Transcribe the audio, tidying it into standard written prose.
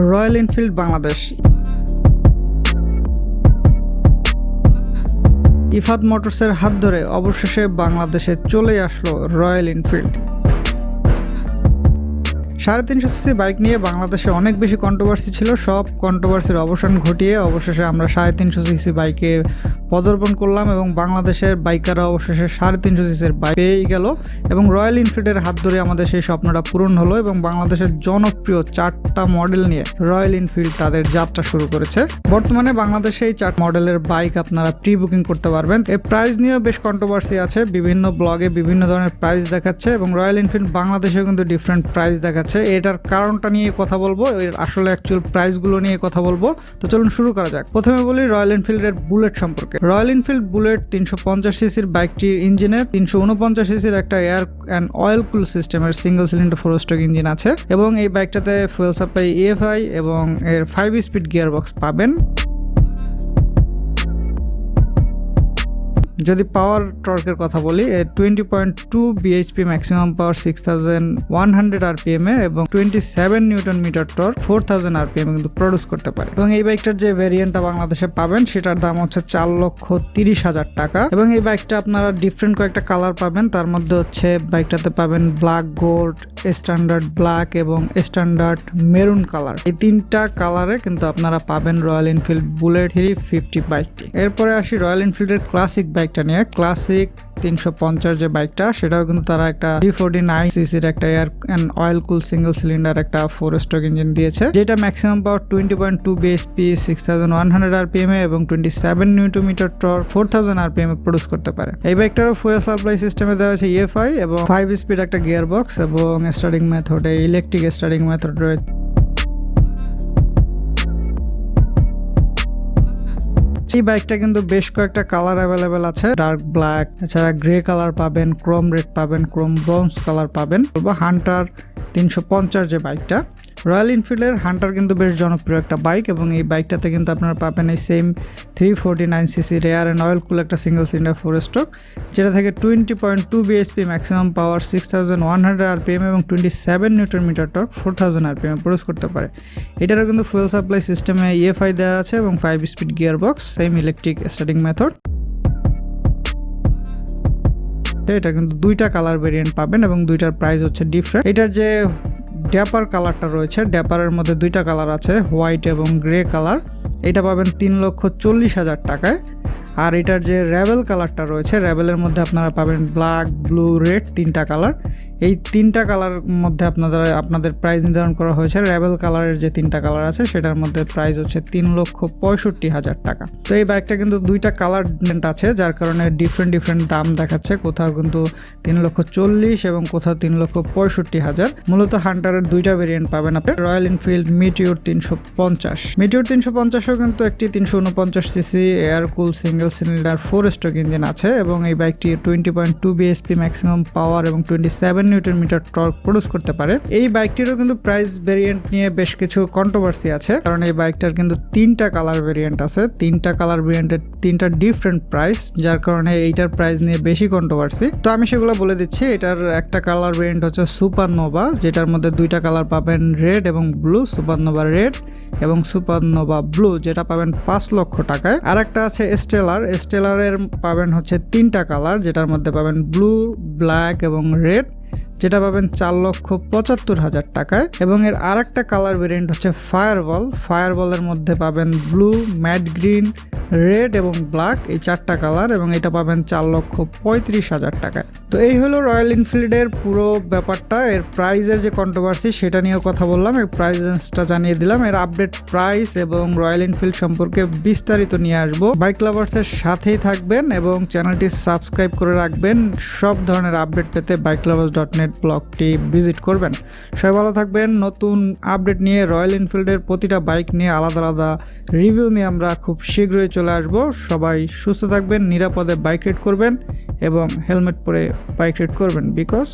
Royal Enfield Bangladesh. Ifad মোটরসের হাত ধরে অবশেষে বাংলাদেশে চলে আসলো রয়্যাল এনফিল্ড। 350 সিসি বাইক নিয়ে বাংলাদেশে অনেক বেশি কন্ট্রোভার্সি ছিল। সব কন্ট্রোভার্সির অবসান ঘটিয়ে অবশেষে আমরা 350 সিসি বাইকে পদার্পণ করলাম এবং বাংলাদেশের বাইকাররা অবশেষে 350 সিসির বাইক পেয়ে গেল এবং রয়্যাল এনফিল্ডের হাত ধরে আমাদের সেই স্বপ্নটা পূরণ হলো এবং বাংলাদেশের জনপ্রিয় 4টা মডেল নিয়ে রয়্যাল এনফিল্ড তাদের যাত্রা শুরু করেছে। বর্তমানে বাংলাদেশে এই 4 মডেলের বাইক আপনারা প্রি বুকিং করতে পারবেন। এই প্রাইস নিয়েও বেশ কন্ট্রোভার্সি আছে, বিভিন্ন ব্লগে বিভিন্ন ধরনের প্রাইস দেখাচ্ছে এবং রয়্যাল এনফিল্ড বাংলাদেশেও কিন্তু ডিফারেন্ট প্রাইস দেখাচ্ছে। এটার কারণটা নিয়ে কথা বলবো, এর আসলে অ্যাকচুয়াল প্রাইসগুলো নিয়ে কথা বলবো। তো চলুন শুরু করা যাক। প্রথমে বলি রয়্যাল এনফিল্ডের বুলেট সম্পর্কে। রয়্যাল এনফিল্ড বুলেট 350 সিসির বাইকটির ইঞ্জিনে 349 সিসির একটা এয়ার অ্যান্ড অয়েল কুল সিস্টেমের সিঙ্গেল সিলিন্ডার 4 স্ট্রোক ইঞ্জিন আছে এবং এই বাইকটাতে ফুয়েল সাপ্লাই EFI এবং এর 5 স্পিড গিয়ার বক্স পাবেন। যদি পাওয়ার টর্কের কথা বলি, 20.2 bhp ম্যাক্সিমাম পাওয়ার 6100 rpm এ এবং 27 নিউটন মিটার টর্ক 4000 rpm কিন্তু প্রডিউস করতে পারে এবং এই বাইকটার যে ভেরিয়েন্টটা বাংলাদেশে পাবেন সেটার দাম হচ্ছে 4,30,000 টাকা এবং এই বাইকটা আপনারা ডিফারেন্ট কয়েকটা কালার পাবেন। তার মধ্যে হচ্ছে বাইকটাতে পাবেন ব্ল্যাক গোল্ড, স্ট্যান্ডার্ড ব্ল্যাক এবং স্ট্যান্ডার্ড মেরুন কালার। এই 3টা কালারে কিন্তু আপনারা পাবেন রয়্যাল এনফিল্ড বুলেট 350 বাইকটি। এরপরে আসি রয়্যাল এনফিল্ডের ক্লাসিক বাইকটা নিয়ে। ক্লাসিক 350 যে বাইকটা সেটাও কিন্তু তারা একটা 349 সিসির একটা air and oil cool single cylinder একটা 4 স্ট্রোক ইঞ্জিন দিয়েছে, যেটা ম্যাক্সিমাম পাওয়ার 20.2 bhp 6100 rpm এবং 27 newton metre torque 4000 rpm produce করতে পারে। এই বাইকটারও ফুয়েল সাপ্লাই সিস্টেমে দেওয়া আছে EFI এবং 5 স্পিড একটা গিয়ার বক্স এবং স্টার্টিং মেথডে ইলেকট্রিক স্টার্টিং মেথড রয়েছে। এই বাইকটা কিন্তু বেশ কয়েকটা কালার অ্যাভেলেবেল আছে, ডার্ক ব্ল্যাক, এছাড়া গ্রে কালার পাবেন, ক্রোম রেড পাবেন, ক্রোম ব্রোঞ্জ কালার পাবেন। হান্টার 350 যে বাইকটা, রয়্যাল এনফিল্ডের হান্টার কিন্তু বেশ জনপ্রিয় একটা বাইক এবং এই বাইকটাতে কিন্তু আপনারা পাবেন এই same 349 CC air and oil কুল একটা সিঙ্গেল সিলিন্ডার 4 স্ট্রোক, যেটা থেকে 20.2 bhp ম্যাক্সিমাম পাওয়ার 6100 rpm এবং 27 newton metre torque 4000 rpm produce করতে পারে। এটারও কিন্তু ফুয়েল সাপ্লাই সিস্টেমে EFI দেওয়া আছে এবং 5 speed gear box, same electric starting method. এটা কিন্তু 2টা কালার ভেরিয়েন্ট পাবেন এবং 2টার প্রাইস হচ্ছে ডিফারেন্ট। এটার যে ড্যাপার কালারটা রয়েছে, ড্যাপারের মধ্যে 2টা কালার আছে, হোয়াইট এবং গ্রে কালার, এটা পাবেন 3,40,000 টাকায়। আর এটার যে র্যাবেল কালারটা রয়েছে, র্যাবেলের মধ্যে আপনারা পাবেন ব্ল্যাক, ব্লু, রেড, 3টা কালার। এই 3টা কালার মধ্যে আপনাদের প্রাইস নির্ধারণ করা হয়েছে। র্যাবেল কালারের যে 3টা কালার আছে সেটার মধ্যে প্রাইস হচ্ছে 3,65,000 টাকা। তো এই বাইকটা কিন্তু 2টা কালার আছে, যার কারণে ডিফারেন্ট দাম দেখাচ্ছে। কোথাও কিন্তু 3,40,000 এবং কোথাও 3,65,000। মূলত হান্টারের 2টা ভেরিয়েন্ট পাবেন আপনি। রয়্যাল এনফিল্ড মিটিওর 350, মিটিওর 350ও কিন্তু একটি 349 সিসি এয়ার কুল সিঙ্গেল সিলিন্ডার 4 স্ট্রোক ইঞ্জিন আছে এবং এই বাইকটি 20.2 bhp ম্যাক্সিমাম পাওয়ার এবং 27 নিউটন মিটার টর্ক প্রডিউস করতে পারে। এই বাইকটিরও কিন্তু প্রাইস ভেরিয়েন্ট নিয়ে বেশ কিছু কন্ট্রোভার্সি আছে, কারণ এই বাইকটার কিন্তু 3টা কালার ভেরিয়েন্ট আছে। 3টা কালার ভেরিয়েন্টের 3টা ডিফারেন্ট প্রাইস, যার কারণে এইটার প্রাইস নিয়ে বেশি কন্ট্রোভার্সি। তো আমি সেগুলো বলে দিচ্ছি। এটার একটা কালার ভেরিয়েন্ট হচ্ছে সুপারনোভা, যেটার মধ্যে 2টা কালার পাবেন, রেড এবং ব্লু। সুপারনোভা রেড এবং সুপারনোভা ব্লু, যেটা পাবেন 5 লক্ষ টাকায়। আর একটা আছে স্টেলার, স্টেলারের পাবেন হচ্ছে 3টা কালার, যেটার মধ্যে পাবেন ব্লু, ব্ল্যাক এবং রেড, যেটা পাবেন 4,75,000 টাকায়। এবং এর আর একটা কালার ভেরিয়েন্ট হচ্ছে ফায়ারবল, ফায়ারবলের মধ্যে পাবেন ব্লু, ম্যাট গ্রিন, রেড এবং ব্ল্যাক, এই 4টা কালার এবং এটা পাবেন 4,35,000 টাকায়। তো এই হলো রয়্যাল এনফিল্ডের পুরো ব্যাপারটা। এর প্রাইসের যে কন্ট্রোভার্সি সেটা নিয়েও কথা বললাম, এই প্রাইসটা জানিয়ে দিলাম। এর আপডেট প্রাইস এবং রয়্যাল এনফিল্ড সম্পর্কে বিস্তারিত নিয়ে আসবো। বাইক লাভার্সের সাথেই থাকবেন এবং চ্যানেলটি সাবস্ক্রাইব করে রাখবেন। সব ধরনের আপডেট পেতে bikelovers.net ব্লগটি ভিজিট করবেন। সবাই ভালো থাকবেন। নতুন আপডেট নিয়ে রয়্যাল এনফিল্ডের প্রতিটা বাইক নিয়ে আলাদা আলাদা রিভিউ নিয়ে আমরা খুব শীঘ্রই চলে আসব। সবাই সুস্থ থাকবেন, নিরাপদে বাইক রাইড করবেন এবং হেলমেট পরে বাইক রাইড করবেন, বিকজ